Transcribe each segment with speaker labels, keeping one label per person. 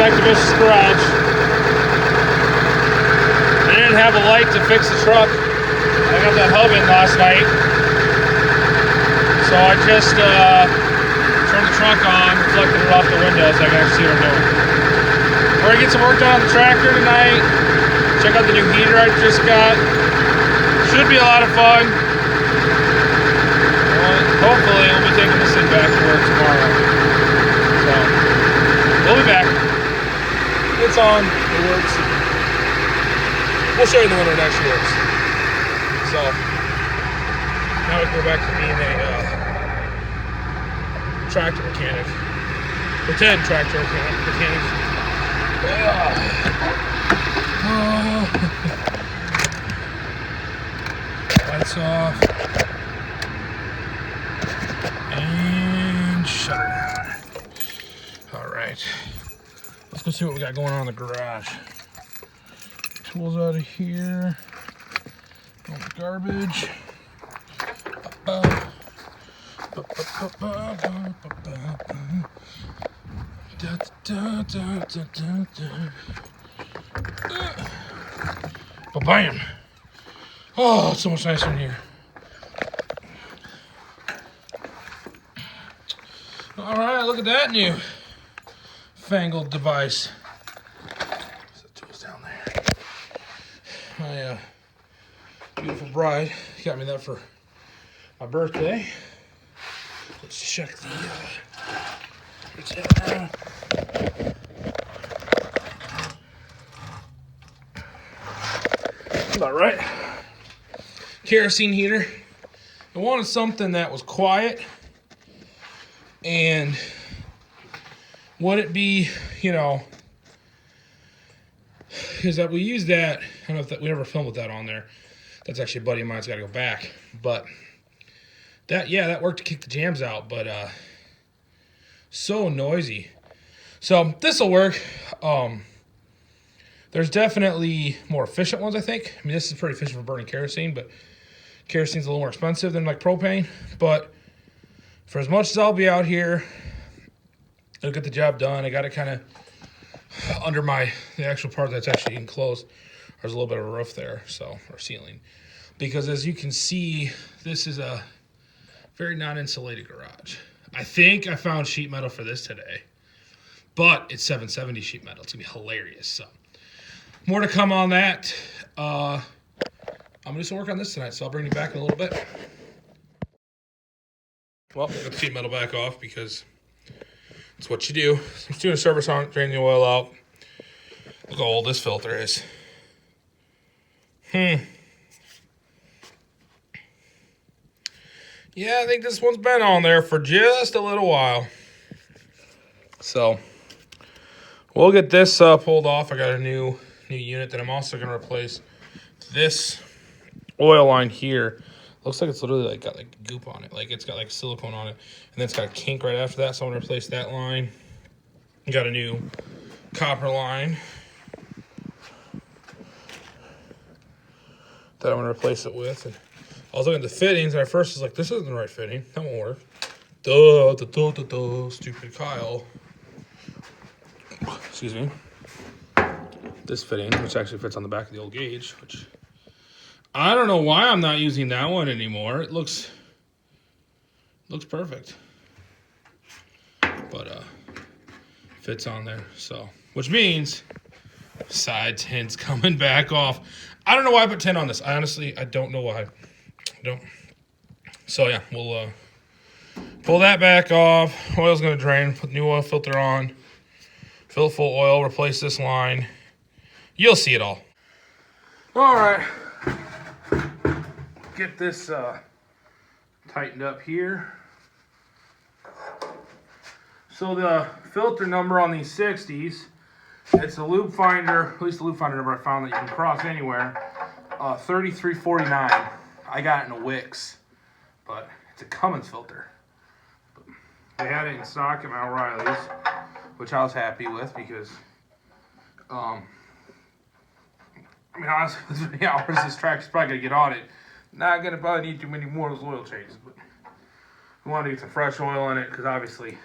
Speaker 1: back to Mrs. Garage. I didn't have a light to fix the truck. I got that hub in last night. So I just turned the trunk on, reflected it off the window so I can actually see what I'm doing. We're going to get some work done on the tractor tonight. Check out the new heater I just got. Should be a lot of fun. Hopefully we'll be taking this thing back to work tomorrow. So, we'll be back. It's on. It works. We'll show you the winter it actually works. So, now we can go back to being a tractor mechanic. Pretend tractor mechanic. Lights off. And shut her down. Alright. Let's go see what we got going on in the garage. Tools out of here. All the garbage. Bam! Oh, it's so much nicer in here. All right, look at that new fangled device. There's the tools down there. My beautiful bride got me that for my birthday. Let's check the about right. Kerosene heater. I wanted something that was quiet and would it be, you know, because that we use that. I don't know if that, we ever filmed with that on there. That's actually a buddy of mine's got to go back, but that, yeah, that worked to kick the jams out, but so noisy. So this will work. There's definitely more efficient ones, I think. I mean, this is pretty efficient for burning kerosene, but kerosene's a little more expensive than like propane. But for as much as I'll be out here, it'll get the job done. I got it kind of under the actual part that's actually enclosed. There's a little bit of a roof there, so, or ceiling. Because as you can see, this is a very non-insulated garage. I think I found sheet metal for this today, but it's 770 sheet metal. It's gonna be hilarious. So more to come on that. I'm gonna do some work on this tonight, so I'll bring you back in a little bit. Well, I got the sheet metal back off because it's what you do. I'm doing a service on it, draining the oil out. Look how old this filter is. Yeah, I think this one's been on there for just a little while. So we'll get this pulled off. I got a new unit that I'm also going to replace. This oil line here looks like it's literally like got like goop on it. Like it's got like silicone on it. And then it's got a kink right after that. So I'm going to replace that line. Got a new copper line that I'm going to replace it with. And I was looking at the fittings, and at first I was like, this isn't the right fitting. That won't work. Stupid Kyle. Excuse me. This fitting, which actually fits on the back of the old gauge, which I don't know why I'm not using that one anymore. It looks perfect. But fits on there, so, which means side tint's coming back off. I don't know why I put tint on this. I don't know why. So yeah, we'll pull that back off. Oil's gonna drain. Put new oil filter on. Fill full oil. Replace this line. You'll see it all. All right. Get this tightened up here. So the filter number on these 60s, it's a loop finder. At least the loop finder number I found that you can cross anywhere. 3349. I got it in a Wix, but it's a Cummins filter. They had it in stock at my O'Reilly's, which I was happy with because, I mean, honestly, as many hours this tractor's probably gonna get on it, not gonna probably need too many more of those oil changes. But we wanted to get some fresh oil in it because obviously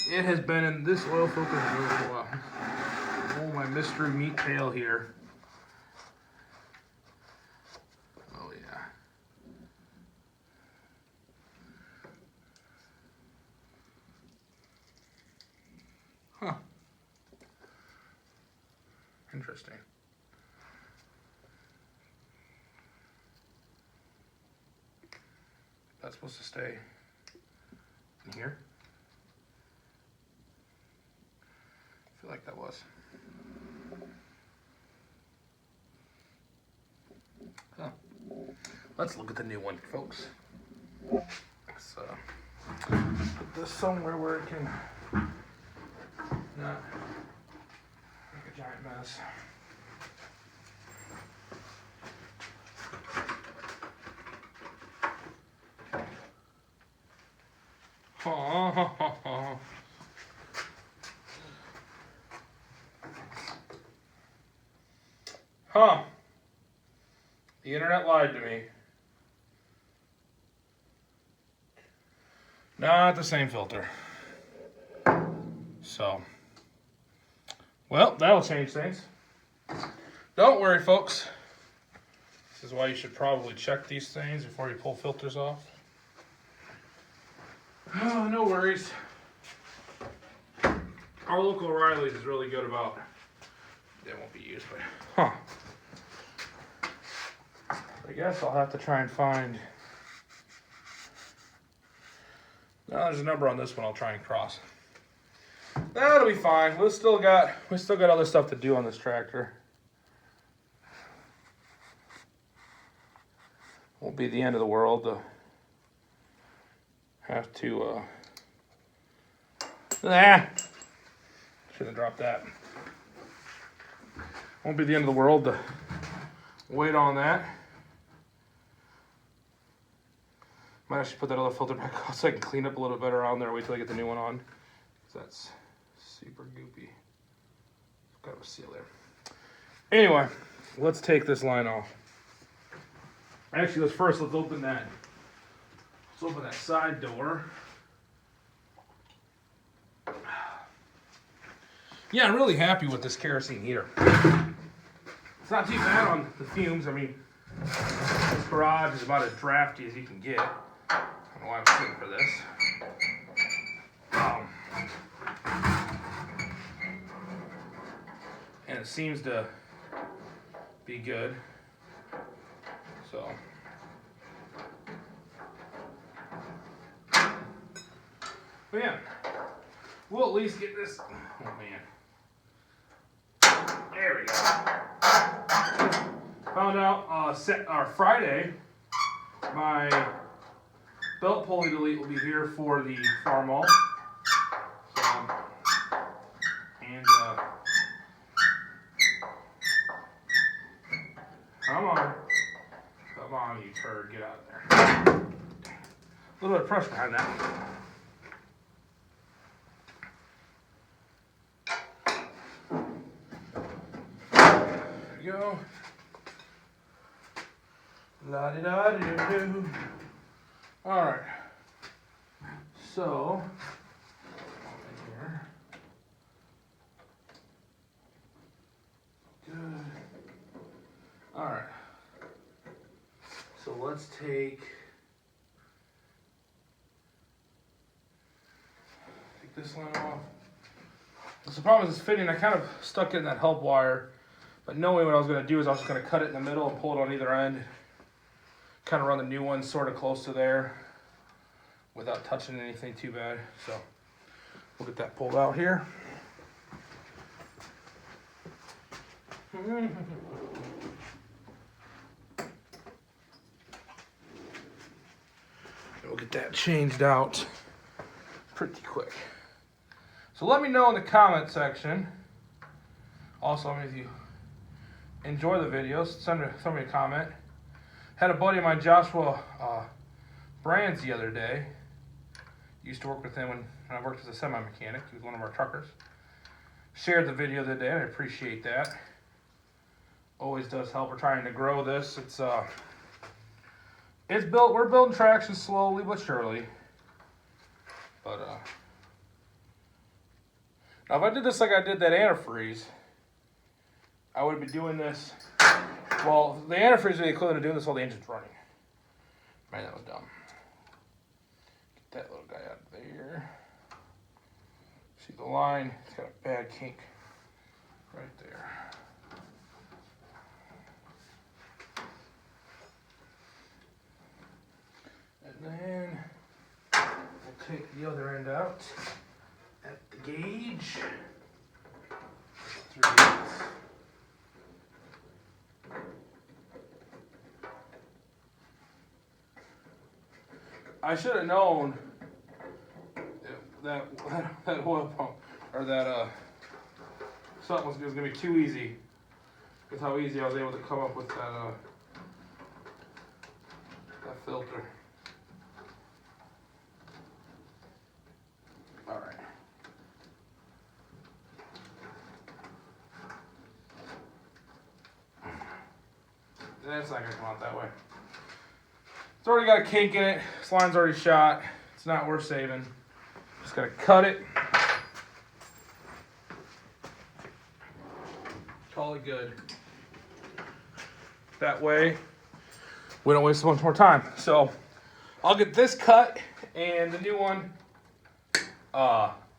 Speaker 1: It has been in this oil filter for a little while. Oh, my mystery meat pail here. Oh yeah. Huh. Interesting. That's supposed to stay in here. I feel like that was. Huh. Let's look at the new one, folks. Let's put this somewhere where it can not make a giant mess. Huh. The internet lied to me. Not the same filter. So, well, that'll change things. Don't worry, folks. This is why you should probably check these things before you pull filters off. Oh, no worries. Our local O'Reilly's is really good about, they won't be used, but, huh. I guess I'll have to try and find, no, there's a number on this one I'll try and cross. That'll be fine. We still got other stuff to do on this tractor. Won't be the end of the world to have to, shouldn't have dropped that. Won't be the end of the world to wait on that. Might actually put that other filter back on so I can clean up a little better on there. Wait till I get the new one on, because that's super goopy. Got a seal there. Anyway, let's take this line off. Actually, let's open that. Let's open that side door. Yeah, I'm really happy with this kerosene heater. It's not too bad on the fumes. I mean, this garage is about as drafty as you can get. I don't know why I'm shooting for this. And it seems to be good. So. But yeah, we'll at least get this. Oh man. There we go. Found out Friday, my belt pulley delete will be here for the farm all. So, and come on, you turd, get out of there. A little bit of pressure behind that. Go. La di da di do. All right. So here. Good. All right. So let's take this line off. So the problem is it's fitting. I kind of stuck it in that help wire. But knowing what I was going to do is I was just going to cut it in the middle and pull it on either end. Kind of run the new one sort of close to there without touching anything too bad. So we'll get that pulled out here. And we'll get that changed out pretty quick. So let me know in the comment section. Also, if you enjoy the videos, send me a comment. Had a buddy of mine, Joshua Brands, the other day. Used to work with him when I worked as a semi-mechanic. He was one of our truckers. Shared the video the other day, and I appreciate that. Always does help. We're trying to grow this. It's built. We're building traction slowly but surely. But Now, if I did this like I did that antifreeze, I would be doing this. Well, the antifreeze would be equivalent to doing this while the engine's running. Man, that was dumb. Get that little guy out of there. See the line? It's got a bad kink right there. And then we'll take the other end out at the gauge. 3/8. I should have known that oil pump or that something was gonna be too easy. With how easy I was able to come up with that filter. All right. That's not gonna come out that way. It's already got a kink in it. This line's already shot. It's not worth saving. Just gotta cut it. Call it good. That way, we don't waste so much more time. So, I'll get this cut and the new one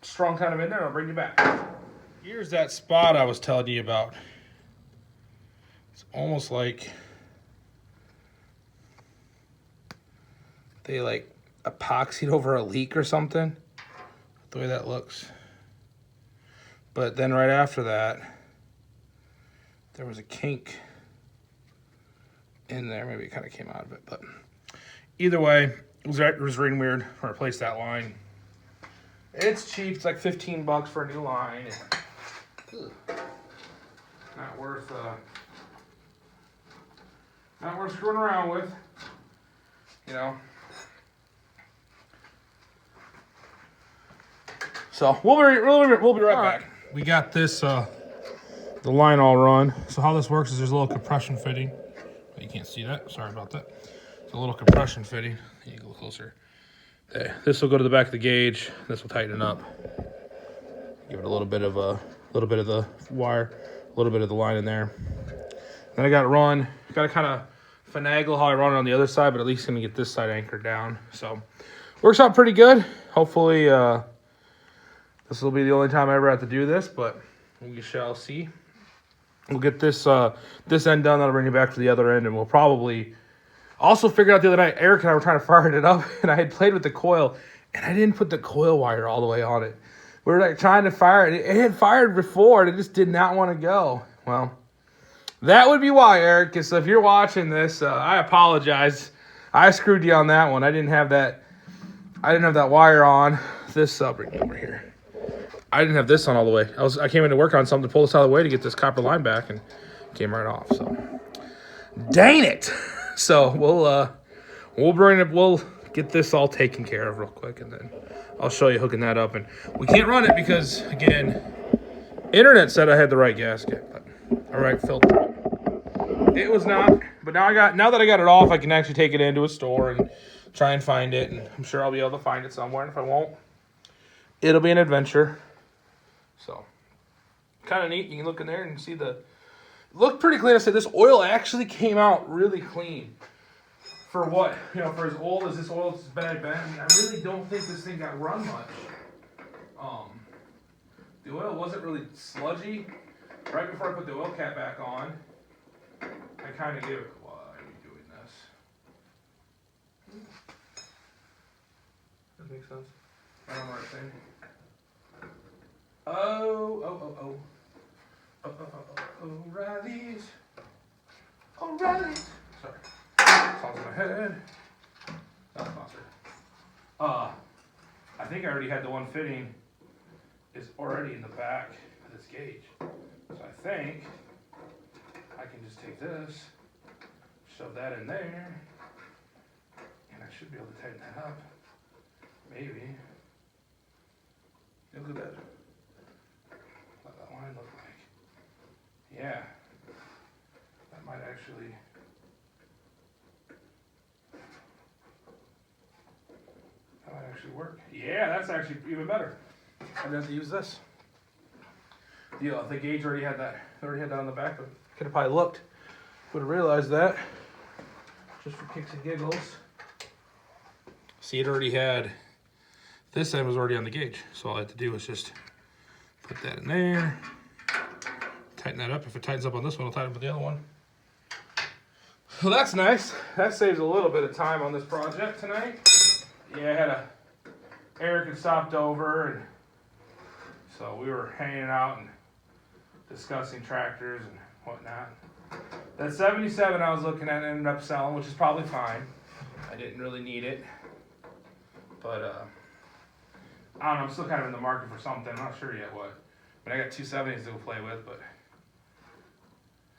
Speaker 1: strung kind of in there. I'll bring you back. Here's that spot I was telling you about. It's almost like they like epoxied over a leak or something. The way that looks. But then right after that, there was a kink in there. Maybe it kind of came out of it, but either way, it was reading weird. I replaced that line. It's cheap. It's like $15 for a new line. Not worth screwing around with, you know. So we'll be right back. We got this the line all run. So how this works is there's a little compression fitting. You can't see that. Sorry about that. It's a little compression fitting. You can go closer. Okay. This will go to the back of the gauge. This will tighten it up. Give it a little bit of the wire, a little bit of the line in there. Then I got it run. Got to kind of finagle how I run it on the other side, but at least gonna get this side anchored down. So works out pretty good. Hopefully this will be the only time I ever have to do this, but we shall see. We'll get this this end done. That'll bring you back to the other end, and we'll probably also figure out the other night. Eric and I were trying to fire it up, and I had played with the coil, and I didn't put the coil wire all the way on it. We were like trying to fire it. It had fired before, and it just did not want to go. Well, that would be why, Eric. So if you're watching this, I apologize. I screwed you on that one. I didn't have that wire on. This bring it over here. I didn't have this on all the way. I came in to work on something to pull this out of the way to get this copper line back, and came right off. So, dang it! So we'll get this all taken care of real quick, and then I'll show you hooking that up. And we can't run it because, again, internet said I had the right gasket, but all right, filter. It was not, but now that I got it off, I can actually take it into a store and try and find it, and I'm sure I'll be able to find it somewhere. And if I won't, it'll be an adventure. So, kind of neat. You can look in there and see look pretty clean. I said this oil actually came out really clean. For what, for as old as this oil is bad, I mean, I really don't think this thing got run much. The oil wasn't really sludgy. Right before I put the oil cap back on, I kind of gave it, why are you doing this? Does that make sense? I don't know what I'm saying. O'Reilly's. Sorry. Songs in my head. Not sponsored. I think I already had the one fitting is already in the back of this gauge. So I think I can just take this, shove that in there, and I should be able to tighten that up. Maybe. Look at that. What that line look like? Yeah. That might actually. That might actually work. Yeah, that's actually even better. I have to use this. the gauge already had that on the back, but could have probably looked, would have realized that, just for kicks and giggles. See, it already had, this end was already on the gauge, so all I had to do was just put that in there, tighten that up. If it tightens up on this one, it'll tighten up on the other one. Well, that's nice. That saves a little bit of time on this project tonight. Yeah, Eric had stopped over, and so we were hanging out and discussing tractors and whatnot. That 77 I was looking at ended up selling, which is probably fine. I didn't really need it. But, I don't know, I'm still kind of in the market for something. I'm not sure yet what. I mean, I got 270s to go play with, but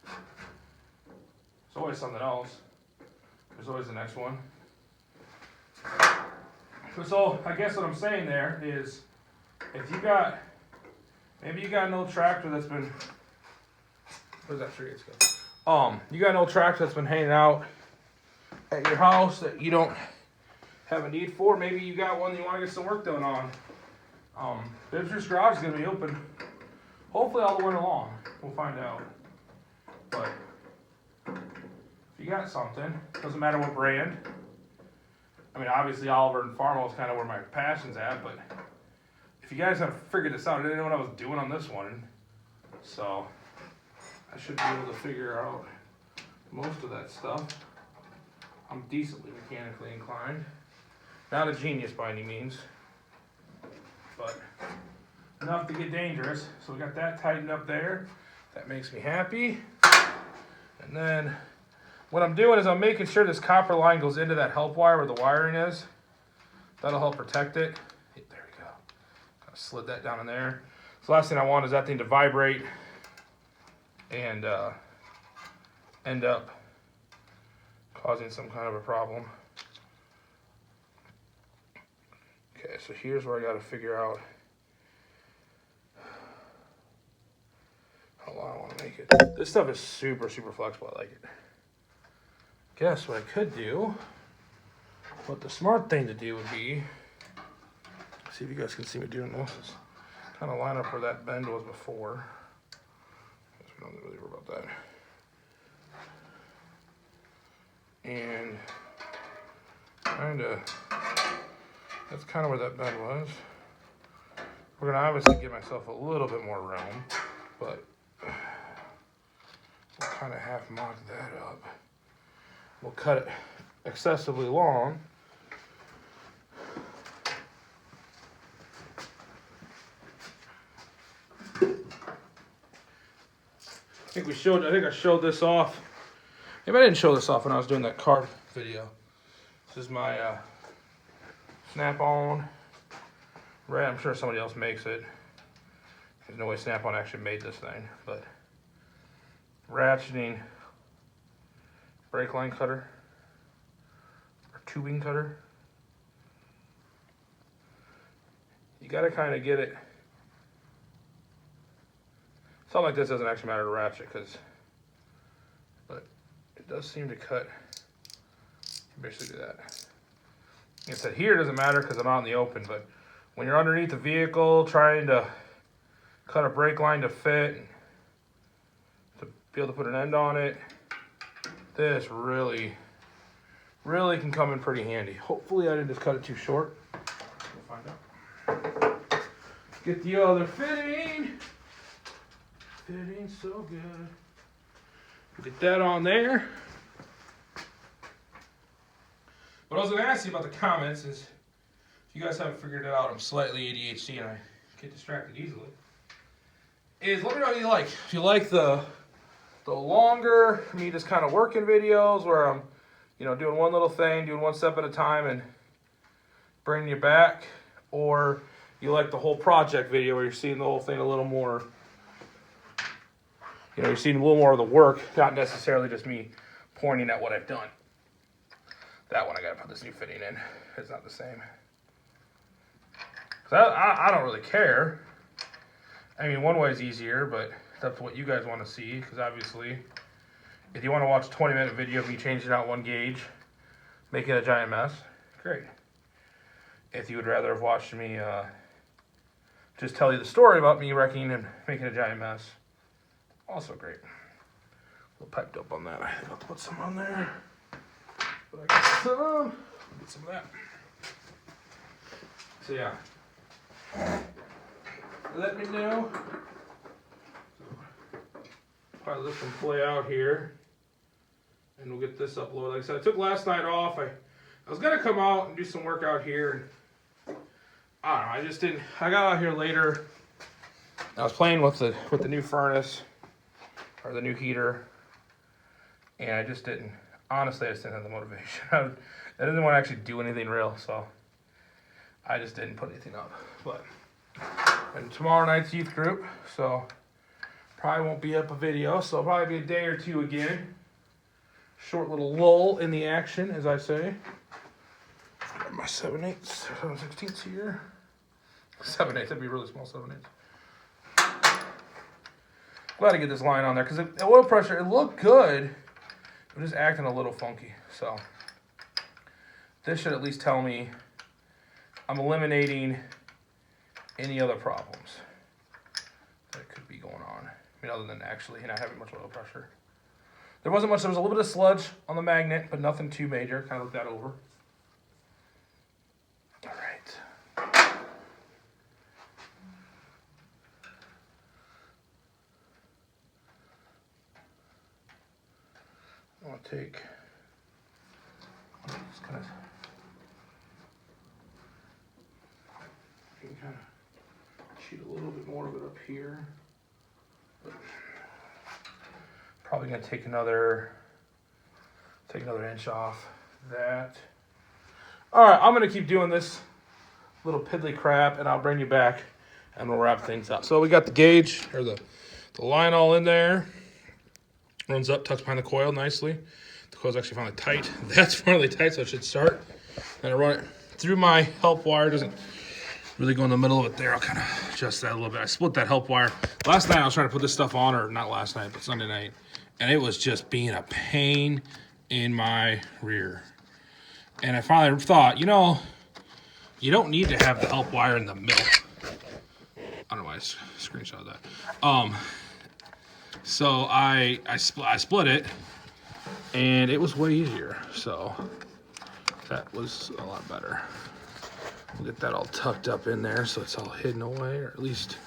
Speaker 1: there's always something else. There's always the next one. So, I guess what I'm saying there is, if you got, maybe you got an old tractor that's been, where's that tree go? You got an old tractor that's been hanging out at your house that you don't have a need for. Maybe you got one that you want to get some work done on. BIBSTER'S garage is going to be open hopefully all the winter long. We'll find out. But if you got something, doesn't matter what brand. I mean, obviously Oliver and Farmall is kind of where my passion's at, but if you guys have figured this out, I didn't know what I was doing on this one, so I should be able to figure out most of that stuff. I'm decently mechanically inclined. Not a genius by any means, but enough to get dangerous. So we got that tightened up there. That makes me happy. And then what I'm doing is I'm making sure this copper line goes into that help wire where the wiring is. That'll help protect it. There we go. Kind of slid that down in there. So last thing I want is that thing to vibrate and end up causing some kind of a problem. Okay, so here's where I got to figure out how long I want to make it. This stuff is super, super flexible. I like it. Guess what I could do, what the smart thing to do would be, see if you guys can see me doing this, is kind of line up where that bend was before. I guess we don't really worry about that. And kind of, that's kind of where that bend was. We're gonna obviously give myself a little bit more room, but we'll kind of half mock that up. We'll cut it excessively long. I think I showed this off. Maybe I didn't show this off when I was doing that carb video. This is my Snap-on. Right, I'm sure somebody else makes it. There's no way Snap-on actually made this thing, but ratcheting brake line cutter or tubing cutter. You got to kind of get it. Something like this doesn't actually matter to ratchet, but it does seem to cut. You basically do that. Like I said, here it doesn't matter because I'm out in the open, but when you're underneath the vehicle trying to cut a brake line to fit, to be able to put an end on it, this really can come in pretty handy. Hopefully I didn't just cut it too short. We'll find out. Get the other fitting. Fitting so good. Get that on there. What I was going to ask you about the comments is, if you guys haven't figured it out, I'm slightly ADHD and I get distracted easily. Is let me know what you like. If you like the longer, me just kind of working videos where I'm, doing one little thing, doing one step at a time and bringing you back, or you like the whole project video where you're seeing the whole thing a little more, you're seeing a little more of the work, not necessarily just me pointing at what I've done. That one I gotta put this new fitting in. It's not the same. I don't really care. I mean, one way is easier, but it's up to what you guys want to see, because obviously, if you want to watch a 20-minute video of me changing out one gauge, making a giant mess, great. If you would rather have watched me just tell you the story about me wrecking and making a giant mess. Also great. A little piped up on that. I have to put some on there. But I got some. Get some of that. So yeah. Let me know. Probably let them play out here. And we'll get this uploaded. Like I said, I took last night off. I was gonna come out and do some work out here. I don't know, I just didn't. I got out here later. I was playing with the new furnace or the new heater, and I just didn't. Honestly, I just didn't have the motivation. I didn't want to actually do anything real, so I just didn't put anything up. But and tomorrow night's youth group, so probably won't be up a video. So it'll probably be a day or two again. Short little lull in the action, as I say. Got my 7/8, 7/16 here. 7/8, that'd be a really small 7/8. Glad to get this line on there because the oil pressure, it looked good. It was just acting a little funky. So this should at least tell me I'm eliminating any other problems that could be going on. I mean, other than actually not having much oil pressure. There wasn't much. There was a little bit of sludge on the magnet, but nothing too major. Kind of looked that over. All right. I want to take. Just kind of. You can kind of shoot a little bit more of it up here. But probably gonna take another inch off that. All right, I'm gonna keep doing this little piddly crap, and I'll bring you back, and we'll wrap things up. So we got the gauge or the line all in there. Runs up, tucks behind the coil nicely. The coil's actually finally tight. That's finally tight, so it should start. Then I run it through my help wire. Doesn't really go in the middle of it there. I'll kind of adjust that a little bit. I split that help wire. Last night I was trying to put this stuff on, or not last night, but Sunday night. And it was just being a pain in my rear. And I finally thought, you know, you don't need to have the help wire in the middle. I don't know why I screenshot that. So I split it, and it was way easier. So that was a lot better. We'll get that all tucked up in there so it's all hidden away, or at least,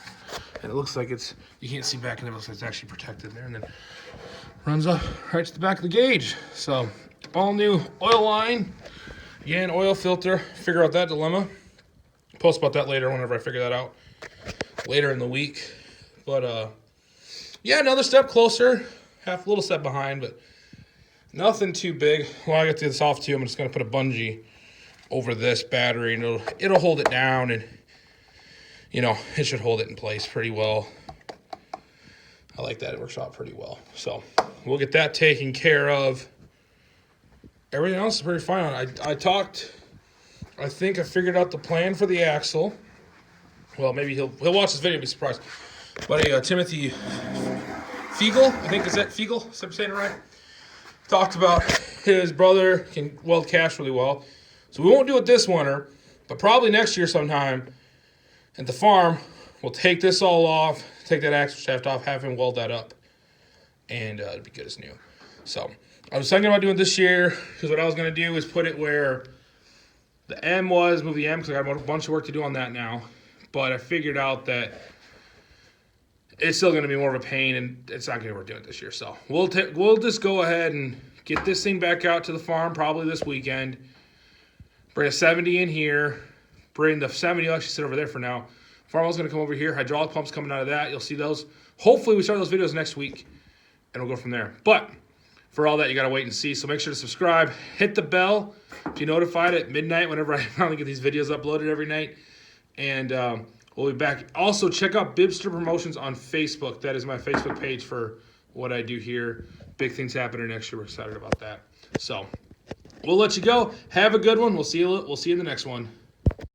Speaker 1: and it looks like it's, you can't see back in there, it looks like it's actually protected there, and then runs up right to the back of the gauge. So all new oil line, again, oil filter, figure out that dilemma. Post about that later whenever I figure that out later in the week. But yeah, another step closer, a little step behind, but nothing too big. Well, I got this off too. I'm just gonna put a bungee over this battery, and it'll hold it down, and you know, it should hold it in place pretty well. I like that. It works out pretty well. So we'll get that taken care of. Everything else is pretty fine. I think I figured out the plan for the axle. Well, maybe he'll watch this video and be surprised. But Timothy Fiegel, I think, is that Fiegel? Is that saying it right? Talked about his brother can weld cash really well. So we won't do it this winter, but probably next year sometime at the farm, we'll take this all off, take that axle shaft off, have him weld that up, and it'll be good as new. So I was thinking about doing it this year, because what I was going to do is put it where the M was, move the M, because I got a bunch of work to do on that now. But I figured out that it's still going to be more of a pain, and it's not going to be worth doing it this year. So we'll just go ahead and get this thing back out to the farm probably this weekend. Bring a 70 in here. Bring the 70, will actually sit over there for now. Farmwell's going to come over here. Hydraulic pumps coming out of that. You'll see those. Hopefully we start those videos next week, and we'll go from there. But for all that, you got to wait and see. So make sure to subscribe. Hit the bell to be notified at midnight whenever I finally get these videos uploaded every night. And we'll be back. Also, check out Bibster Promotions on Facebook. That is my Facebook page for what I do here. Big things happening next year. We're excited about that. So we'll let you go. Have a good one. We'll see you in the next one.